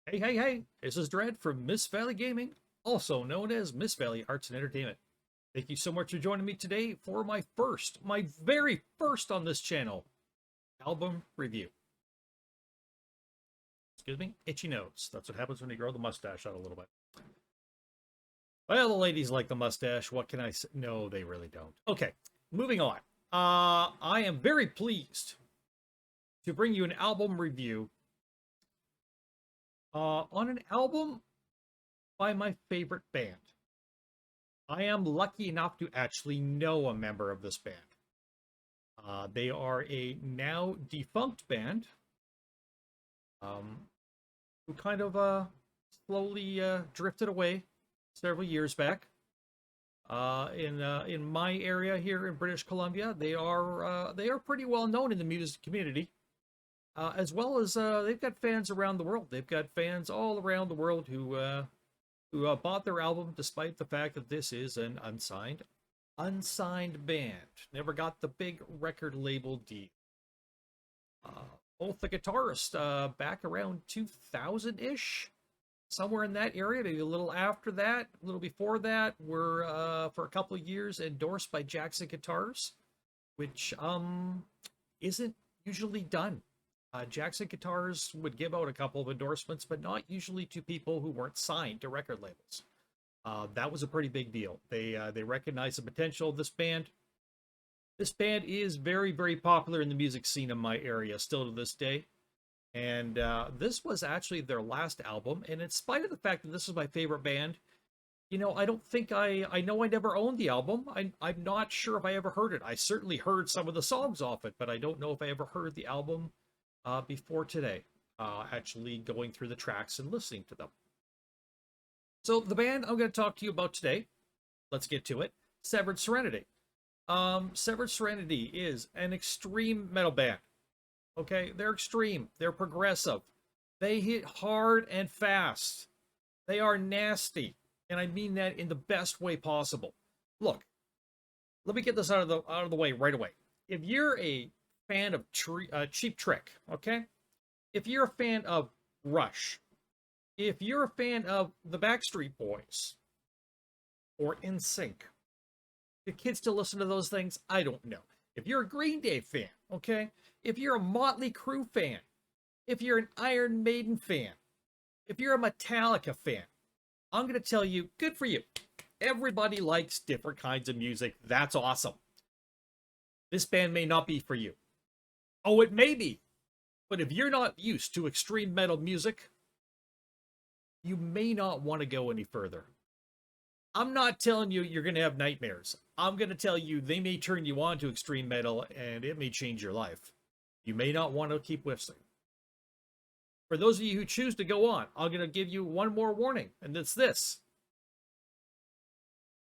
Hey, hey, hey, this is Dread from Miss Valley Gaming, also known as Miss Valley Arts and Entertainment. Thank you so much for joining me today for my very first on this channel, album review. Excuse me, itchy nose. That's what happens when you grow the mustache out a little bit. Well, the ladies like the mustache. What can I say? No, they really don't. Okay, moving on. I am very pleased to bring you an album review on an album by my favorite band. I am lucky enough to actually know a member of this band. They are a now defunct band who kind of slowly drifted away several years back. In my area here in British Columbia, they are pretty well known in the music community. As well as they've got fans around the world. They've got fans all around the world who bought their album despite the fact that this is an unsigned band. Never got the big record label deal. Both the guitarist back around 2000-ish, somewhere in that area, maybe a little after that, a little before that, were for a couple of years endorsed by Jackson Guitars, which isn't usually done. Jackson Guitars would give out a couple of endorsements, but not usually to people who weren't signed to record labels. That was a pretty big deal. They recognized the potential of this band. This band is very, very popular in the music scene in my area still to this day. And this was actually their last album. And in spite of the fact that this is my favorite band, you know, I don't think I know I never owned the album. I'm not sure if I ever heard it. I certainly heard some of the songs off it, but I don't know if I ever heard the album before today, actually going through the tracks and listening to them. So the band I'm going to talk to you about today, let's get to it, Severed Serenity. Severed Serenity is an extreme metal band. Okay, they're extreme, they're progressive, they hit hard and fast, they are nasty, and I mean that in the best way possible. Look, let me get this out of the way right away. If you're a fan of Cheap Trick, okay? If you're a fan of Rush, if you're a fan of the Backstreet Boys, or NSYNC, do kids still listen to those things? I don't know. If you're a Green Day fan, okay? If you're a Motley Crue fan, if you're an Iron Maiden fan, if you're a Metallica fan, I'm going to tell you, good for you. Everybody likes different kinds of music. That's awesome. This band may not be for you. Oh, it may be. But if you're not used to extreme metal music, you may not want to go any further. I'm not telling you you're going to have nightmares. I'm going to tell you they may turn you on to extreme metal and it may change your life. You may not want to keep listening. For those of you who choose to go on, I'm going to give you one more warning, and it's this.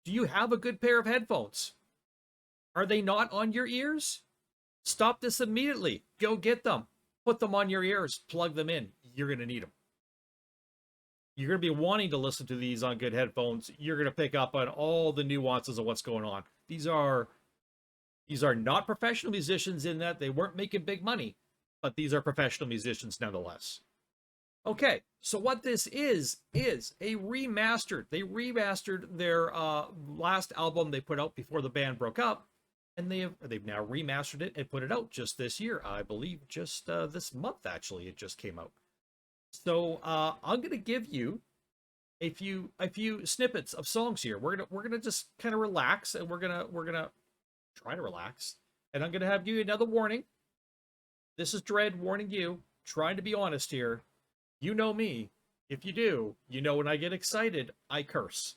Do you have a good pair of headphones? Are they not on your ears? Stop this immediately. Go get them. Put them on your ears. Plug them in. You're going to need them. You're going to be wanting to listen to these on good headphones. You're going to pick up on all the nuances of what's going on. These are not professional musicians in that they weren't making big money, but these are professional musicians nonetheless. Okay, so what this is a remastered. They remastered their last album they put out before the band broke up. And they've now remastered it and put it out just this year. I believe just this month, actually, it just came out. So I'm gonna give you a few snippets of songs here. We're gonna just kind of relax, and we're gonna try to relax. And I'm gonna have you another warning. This is Dread warning you, trying to be honest here. You know me. If you do, you know when I get excited, I curse.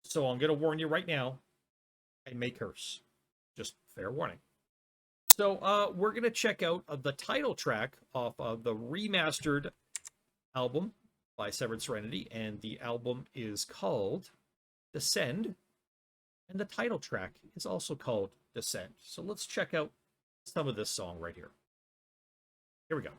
So I'm gonna warn you right now. I may curse. Just fair warning. So we're going to check out the title track off of the remastered album by Severed Serenity, and the album is called Descend, and the title track is also called Descend. So let's check out some of this song right here. Here we go.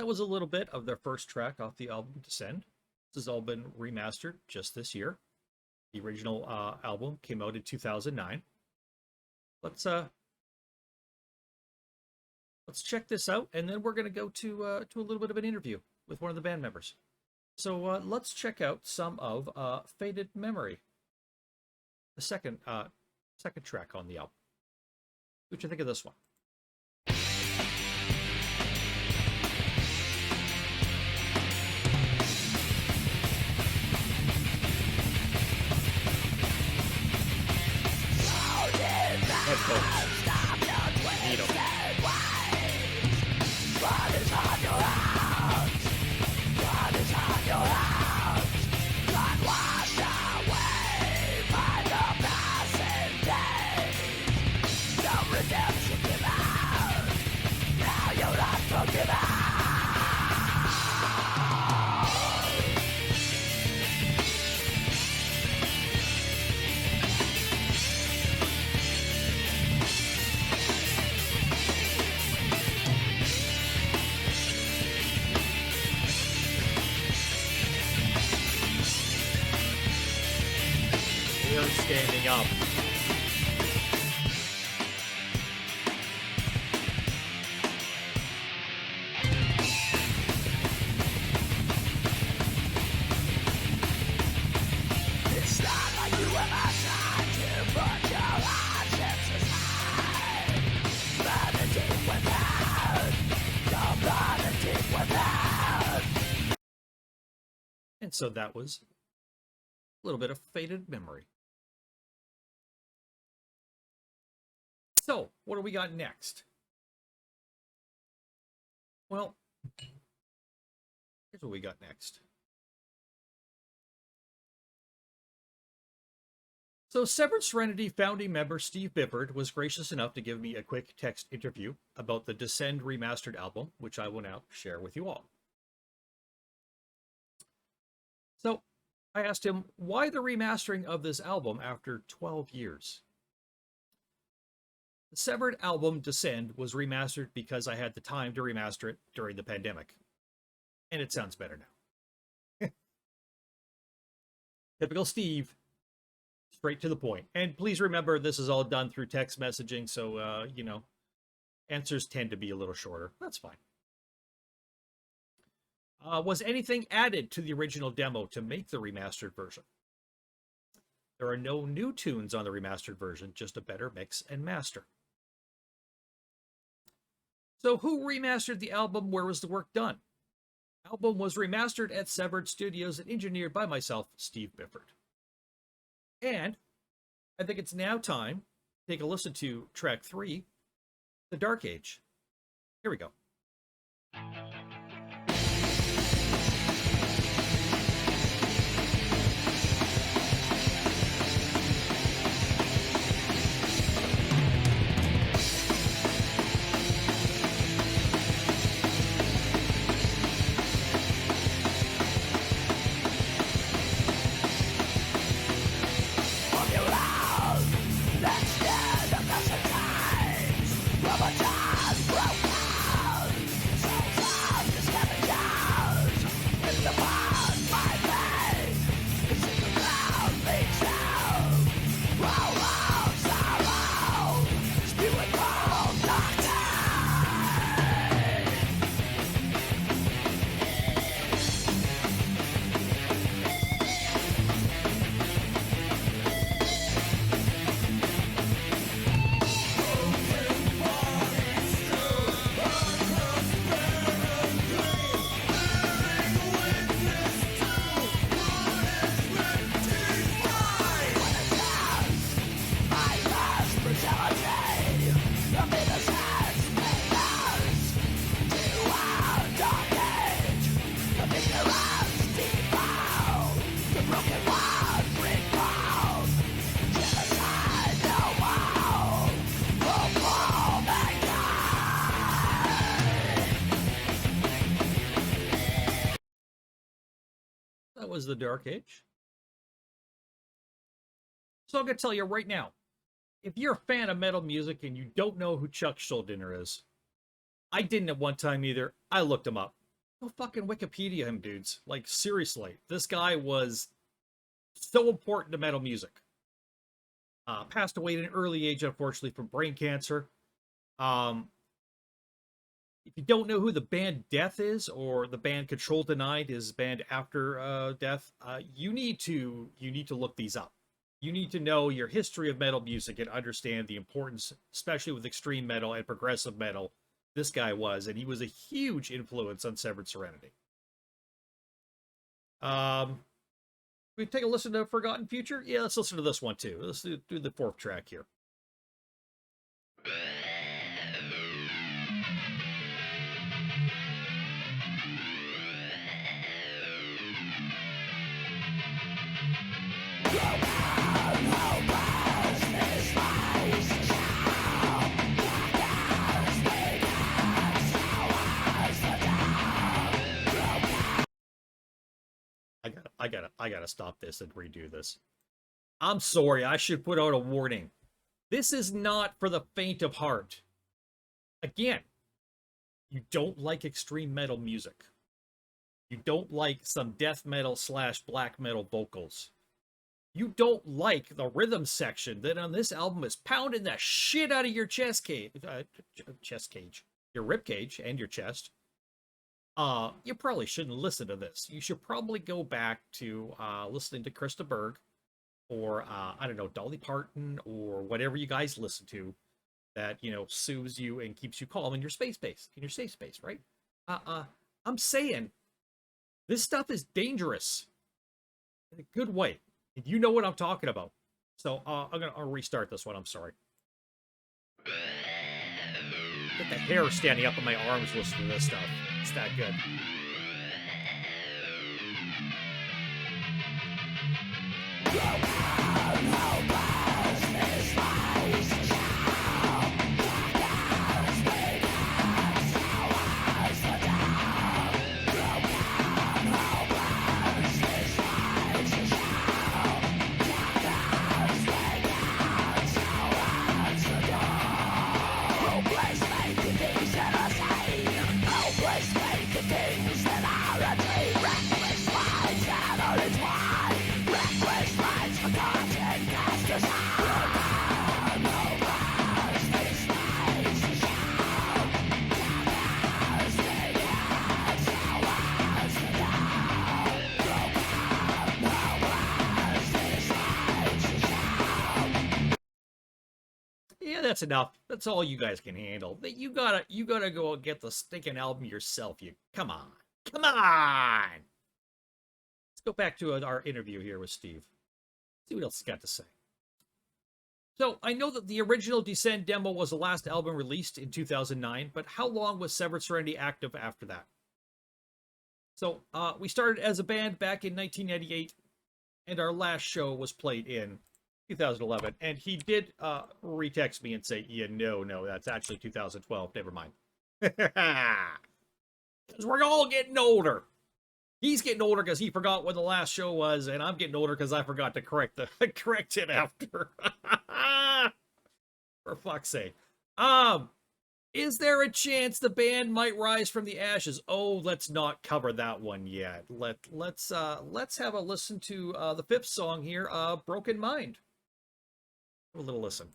that was a little bit of their first track off the album Descend. This has all been remastered just this year. The original album came out in 2009. Let's check this out, and then we're going to go to a little bit of an interview with one of the band members. So let's check out some of Faded Memory, the second track on the album. What do you think of this one? Headphones. Need 'em. What is on your hands? What is on your hands? God washed away by the passing days. No redemption given. Now you're not forgiven. Standing up. It's not like you ever tried to put your hardships aside. Burn deep without. Don't burn deep without. And so that was a little bit of Faded Memory. So, what do we got next? Well, here's what we got next. So, Severed Serenity founding member Steve Bifford was gracious enough to give me a quick text interview about the Descend Remastered album, which I will now share with you all. So, I asked him, why the remastering of this album after 12 years? The Severed album Descend was remastered because I had the time to remaster it during the pandemic. And it sounds better now. Typical Steve. Straight to the point. And please remember, this is all done through text messaging, so, answers tend to be a little shorter. That's fine. Was anything added to the original demo to make the remastered version? There are no new tunes on the remastered version, just a better mix and master. So who remastered the album? Where was the work done? The album was remastered at Severed Studios and engineered by myself, Steve Bifford. And I think it's now time to take a listen to track 3, The Dark Age. Here we go. Was the Dark Age. So I'm going to tell you right now, if you're a fan of metal music and you don't know who Chuck Schuldiner is, I didn't at one time either. I looked him up. Go fucking Wikipedia him, dudes. Like, seriously. This guy was so important to metal music. Passed away at an early age, unfortunately, from brain cancer. If you don't know who the band Death is, or the band Control Denied, his band after Death, you need to look these up. You need to know your history of metal music and understand the importance, especially with extreme metal and progressive metal, this guy was, and he was a huge influence on Severed Serenity. We take a listen to Forgotten Future? Yeah, let's listen to this one too. Let's do the fourth track here. I gotta stop this and redo this. I'm sorry, I should put out a warning. This is not for the faint of heart. Again, you don't like extreme metal music. You don't like some death metal / black metal vocals. You don't like the rhythm section that on this album is pounding the shit out of your chest cage, your rib cage and your chest. You probably shouldn't listen to this. You should probably go back to listening to Krista Berg, or I don't know, Dolly Parton, or whatever you guys listen to that, you know, soothes you and keeps you calm in your safe space, right? I'm saying this stuff is dangerous in a good way. And you know what I'm talking about. So I'll restart this one. I'm sorry. Get the hair standing up on my arms listening to this stuff. It's that good. Yeah, that's enough. That's all you guys can handle. You gotta go get the stinking album yourself. Come on. Let's go back to our interview here with Steve. See what else he's got to say. So, I know that the original Descend demo was the last album released in 2009, but how long was Severed Serenity active after that? So, we started as a band back in 1998, and our last show was played in 2011, and he did retext me and say, yeah, no, that's actually 2012, never mind. Because we're all getting older. He's getting older because he forgot when the last show was, and I'm getting older because I forgot to correct him after. For fuck's sake. Is there a chance the band might rise from the ashes? Oh, let's not cover that one yet. Let's have a listen to the fifth song here, Broken Mind. Have a little listen.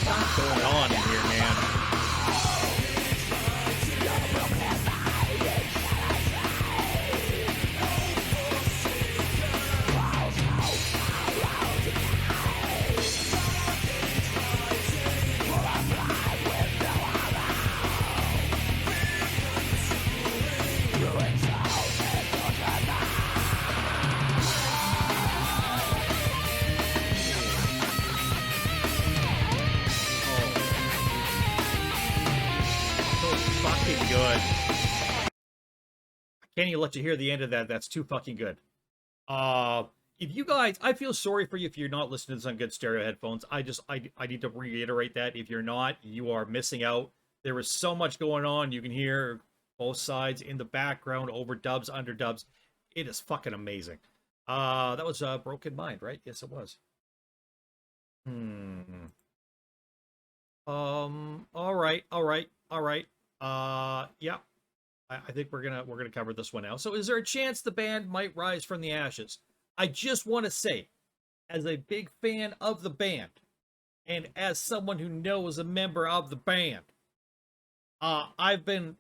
What's going on in here, man? can't even let you hear the end of that. That's too fucking good. If you guys, I feel sorry for you if you're not listening to some good stereo headphones. I need to reiterate that if you're not, you are missing out. There is so much going on. You can hear both sides in the background, overdubs, underdubs. It is fucking amazing. That was Broken Mind, right? Yes, it was. All right, all right, all right. Yeah. I think we're gonna cover this one now. So, is there a chance the band might rise from the ashes? I just want to say, as a big fan of the band, and as someone who knows a member of the band, I've been,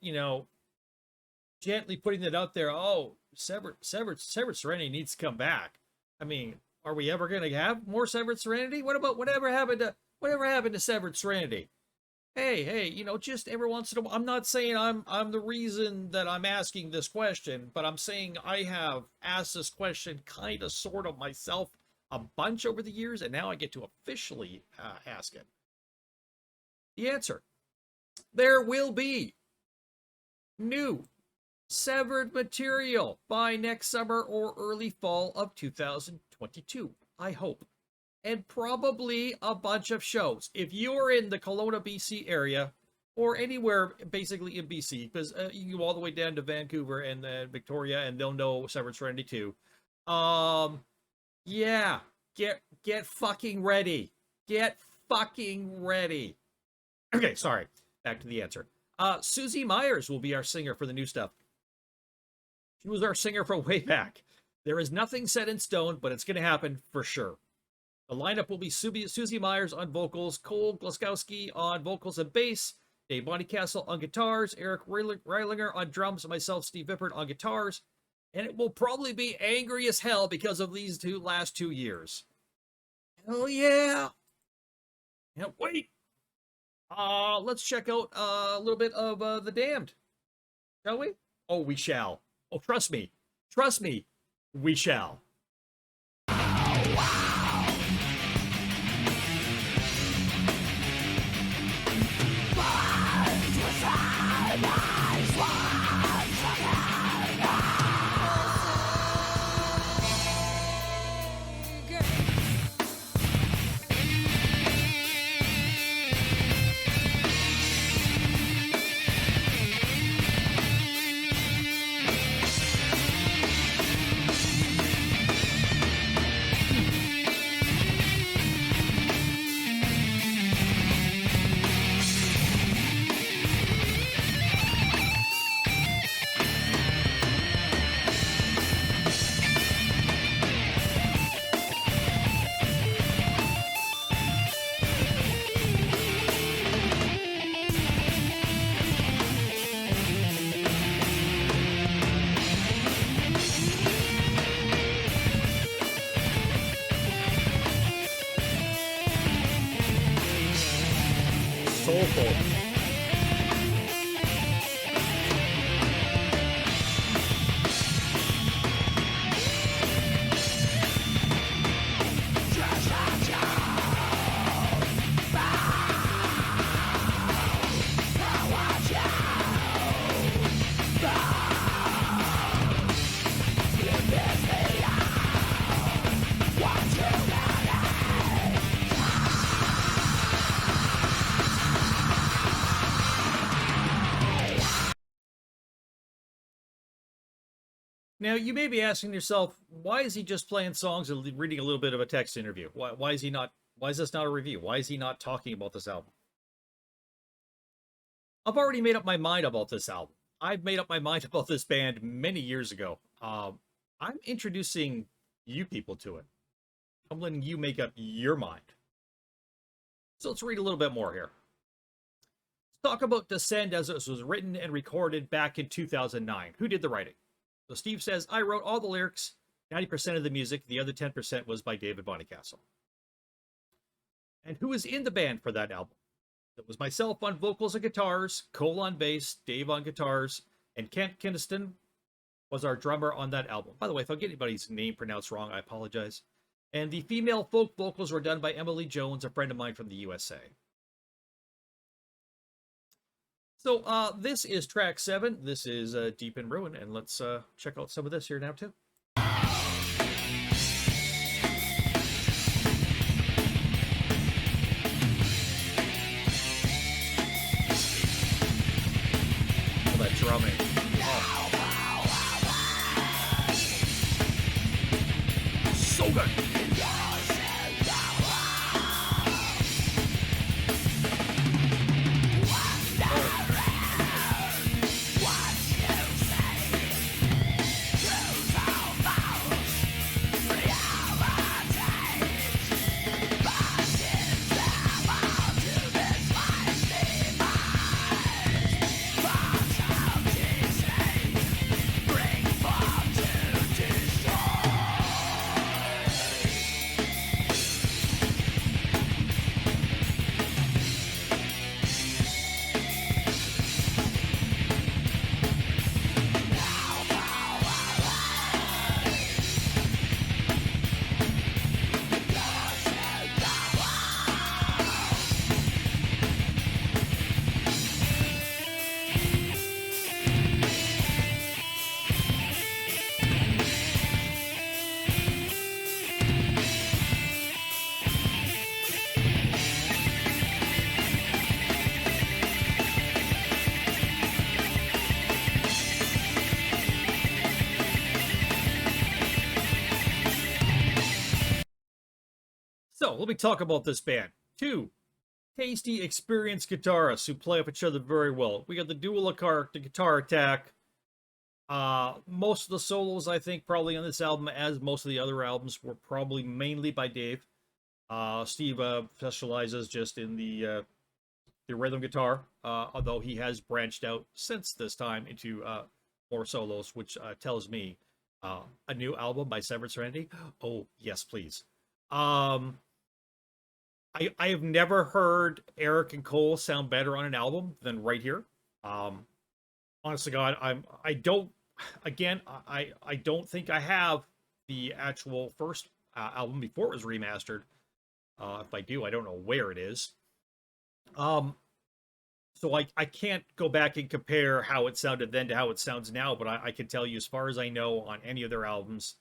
gently putting it out there. Oh, Severed Serenity needs to come back. I mean, are we ever gonna have more Severed Serenity? What about whatever happened to Severed Serenity? Hey, just every once in a while. I'm not saying I'm the reason that I'm asking this question, but I'm saying I have asked this question kind of sort of myself a bunch over the years, and now I get to officially ask it. The answer: there will be new Severed material by next summer or early fall of 2022, I hope. And probably a bunch of shows. If you're in the Kelowna, BC area, or anywhere basically in BC, because you go all the way down to Vancouver and Victoria, and they'll know Severed Serenity too. Yeah, get fucking ready. Get fucking ready. Okay, sorry. Back to the answer. Susie Myers will be our singer for the new stuff. She was our singer from way back. There is nothing set in stone, but it's going to happen for sure. The lineup will be Susie Myers on vocals, Cole Glaskowski on vocals and bass, Dave Bonnycastle on guitars, Eric Reilinger on drums, and myself, Steve Vippert, on guitars. And it will probably be angry as hell because of these last 2 years. Hell yeah! Can't wait! Let's check out a little bit of The Damned. Shall we? Oh, we shall. Oh, trust me. Trust me. We shall. Soulful. Now, you may be asking yourself, why is he just playing songs and reading a little bit of a text interview? Why is he not? Why is this not a review? Why is he not talking about this album? I've already made up my mind about this album. I've made up my mind about this band many years ago. I'm introducing you people to it. I'm letting you make up your mind. So let's read a little bit more here. Let's talk about Descend as it was written and recorded back in 2009. Who did the writing? So Steve says, I wrote all the lyrics, 90% of the music, the other 10% was by David Bonnycastle. And who was in the band for that album? It was myself on vocals and guitars, Cole on bass, Dave on guitars, and Kent Kiniston was our drummer on that album. By the way, if I get anybody's name pronounced wrong, I apologize. And the female folk vocals were done by Emily Jones, a friend of mine from the USA. So this is track 7. This is Deep in Ruin, and let's check out some of this here now too. All that drumming. Oh. So good. So let me talk about this band. 2 tasty, experienced guitarists who play off each other very well. We got the dual the guitar attack. Most of the solos, I think, probably on this album, as most of the other albums, were probably mainly by Dave. Steve specializes just in the rhythm guitar, although he has branched out since this time into more solos, which tells me a new album by Serenity. Oh, yes, please. I have never heard Eric and Cole sound better on an album than right here. Honest to God, I don't again I don't think I have the actual first album before it was remastered. If I do, I don't know where it is. Um, so I can't go back and compare how it sounded then to how it sounds now, but I can tell you, as far as I know, on any of their albums,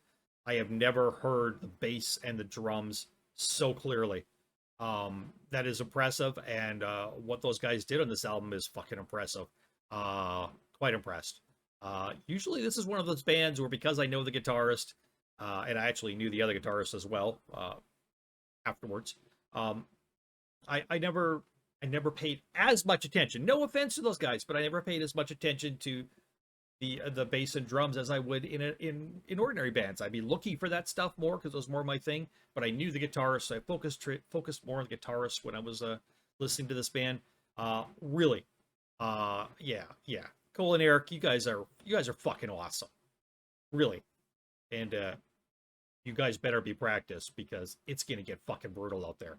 I have never heard the bass and the drums so clearly. That is impressive, and what those guys did on this album is fucking impressive. Quite impressed. Usually this is one of those bands where, because I know the guitarist, and I actually knew the other guitarist as well afterwards, um, I never paid as much attention. No offense to those guys, but I never paid as much attention to the bass and drums as I would in ordinary bands. I'd be looking for that stuff more because it was more my thing. But I knew the guitarist, so I focused more on the guitarist when I was listening to this band. Really, yeah. Cole and Eric, you guys are fucking awesome, really, and you guys better be practiced because it's gonna get fucking brutal out there.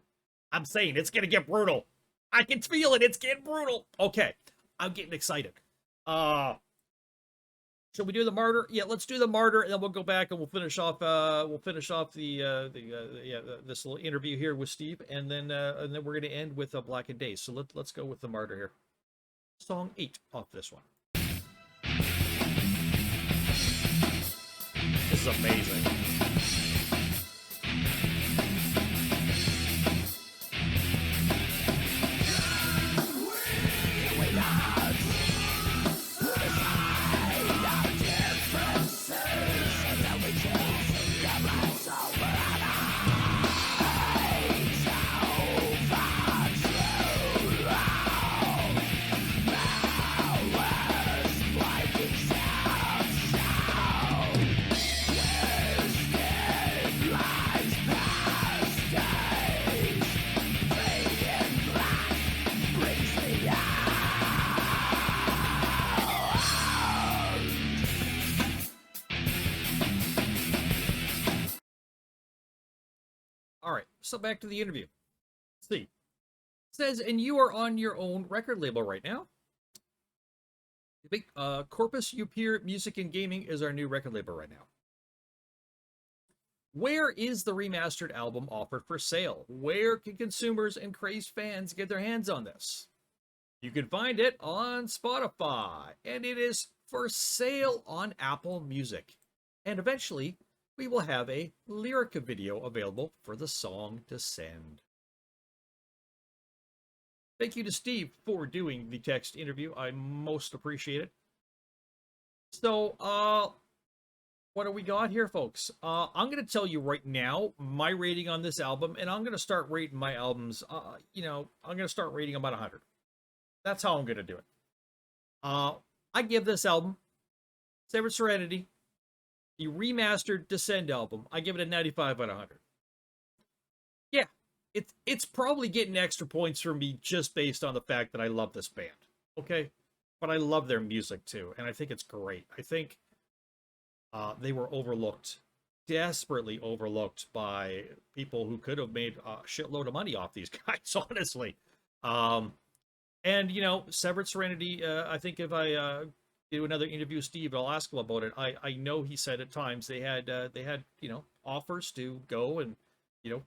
I'm saying it's gonna get brutal. I can feel it. It's getting brutal. Okay, I'm getting excited. Should we do the martyr? Yeah, let's do the martyr, and then we'll go back and we'll finish off. This little interview here with Steve, and then we're gonna end with Blackened Days. So let's go with the martyr here. Song 8 off this one. This is amazing. All right, so back to the interview. Let's see. It says, and you are on your own record label right now. Corpus Upir Music and Gaming is our new record label right now. Where is the remastered album offered for sale? Where can consumers and crazed fans get their hands on this? You can find it on Spotify, and it is for sale on Apple Music. And eventually, we will have a lyric video available for the song Descend. Thank you to Steve for doing the text interview. I most appreciate it. So, what do we got here, folks? I'm going to tell you right now my rating on this album, and I'm going to start rating my albums. I'm going to start rating about 100. That's how I'm going to do it. I give this album, Serenity, the remastered Descend album, I give it a 95 out of 100. Yeah, it's probably getting extra points from me just based on the fact that I love this band. Okay? But I love their music too, and I think it's great. I think they were overlooked, desperately overlooked by people who could have made a shitload of money off these guys, honestly. And, Severed Serenity, I think if I do another interview with Steve, I'll ask him about it. I know he said at times they had offers to go and,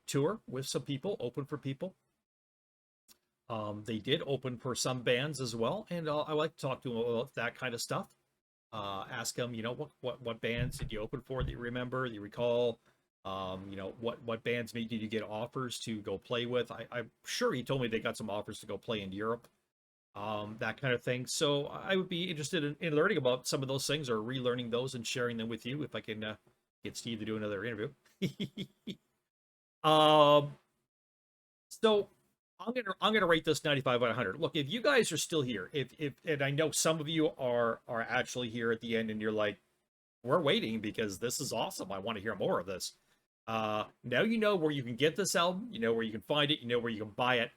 tour with some people, open for people. They did open for some bands as well, and I like to talk to him about that kind of stuff. Ask him, what bands did you open for that you remember, that you recall? What bands did you get offers to go play with? I'm sure he told me they got some offers to go play in Europe, that kind of thing. So I would be interested in learning about some of those things, or relearning those and sharing them with you if I can get Steve to do another interview. So I'm gonna rate this 95 out of 100. Look, if you guys are still here, if and I know some of you are actually here at the end, and you're like, we're waiting because this is awesome, I want to hear more of this. Now you know where you can get this album, you know where you can find it, you know where you can buy it.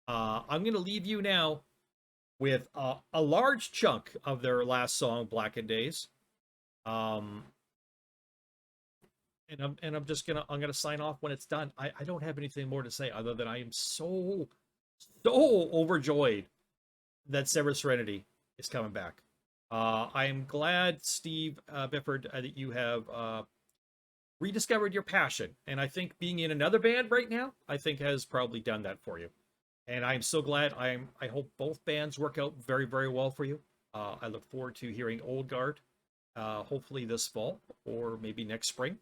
I'm gonna leave you now with a large chunk of their last song, Blackened Days. And I'm just gonna sign off when it's done. I don't have anything more to say other than I am so overjoyed that Severed Serenity is coming back. I am glad, Steve Bifford, that you have rediscovered your passion, and I think being in another band right now, I think has probably done that for you. And I'm so glad. I hope both bands work out very, very well for you. I look forward to hearing Old Guard, hopefully this fall or maybe next spring,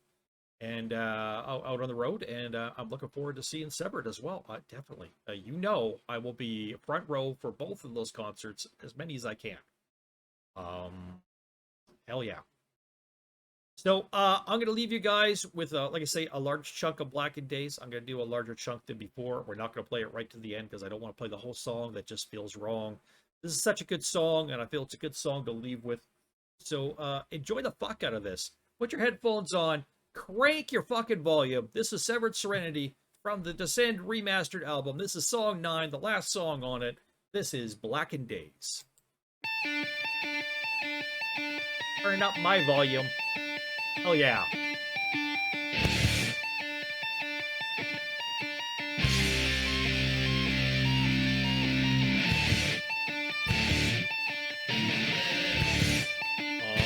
and out on the road. And I'm looking forward to seeing Severed as well. Definitely. I will be front row for both of those concerts, as many as I can. Hell yeah. So I'm going to leave you guys with, like I say, a large chunk of Blackened Days. I'm going to do a larger chunk than before. We're not going to play it right to the end because I don't want to play the whole song. That just feels wrong. This is such a good song, and I feel it's a good song to leave with. So enjoy the fuck out of this. Put your headphones on. Crank your fucking volume. This is Severed Serenity from the Descend Remastered album. This is song 9, the last song on it. This is Blackened Days. Turn up my volume. Oh yeah.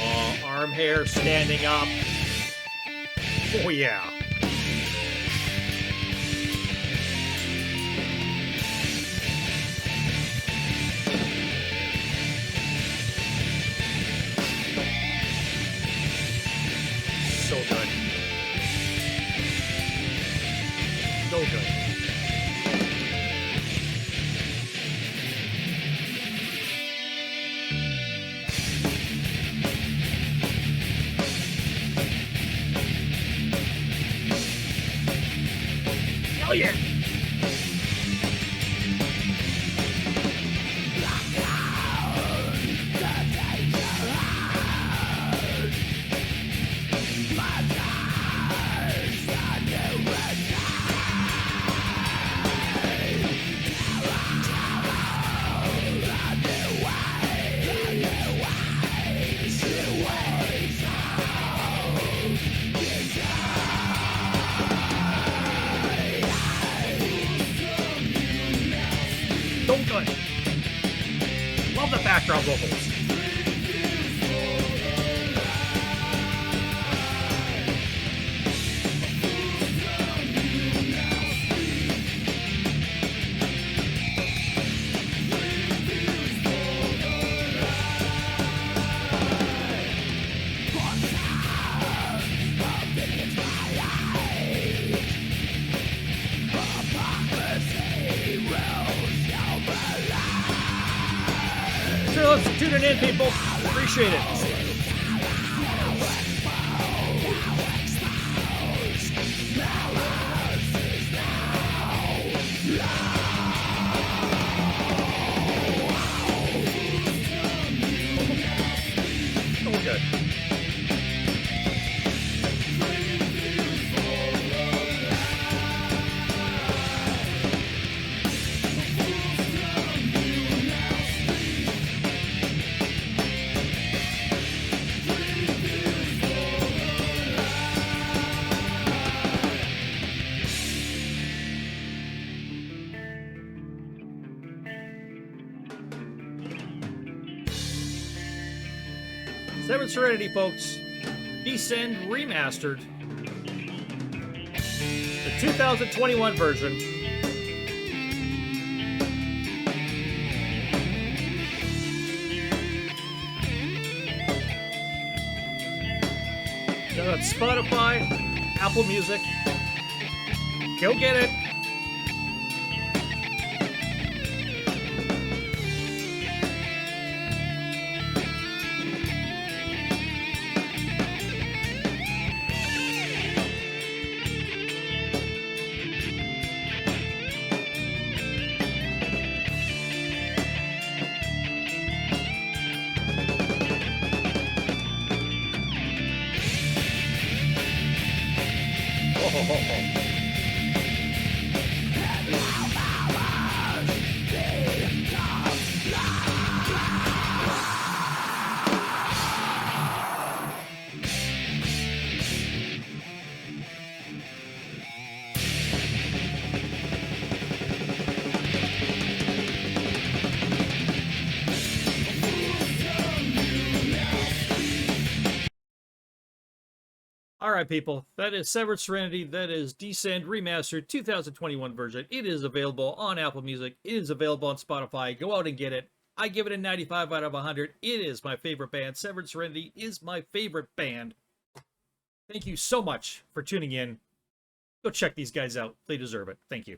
Oh, arm hair standing up. Oh yeah. So good. So good. Oh yeah. So good. Love the background vocals. tuning in, people. Appreciate it. Oh, good. Serenity, folks. Descend Remastered. The 2021 version. Got it on Spotify, Apple Music. Go get it. All right, people. That is Severed Serenity. That is Descend Remastered 2021 version. It is available on Apple Music. It is available on Spotify. Go out and get it. I give it a 95 out of 100. It is my favorite band. Severed Serenity is my favorite band. Thank you so much for tuning in. Go check these guys out. They deserve it. Thank you.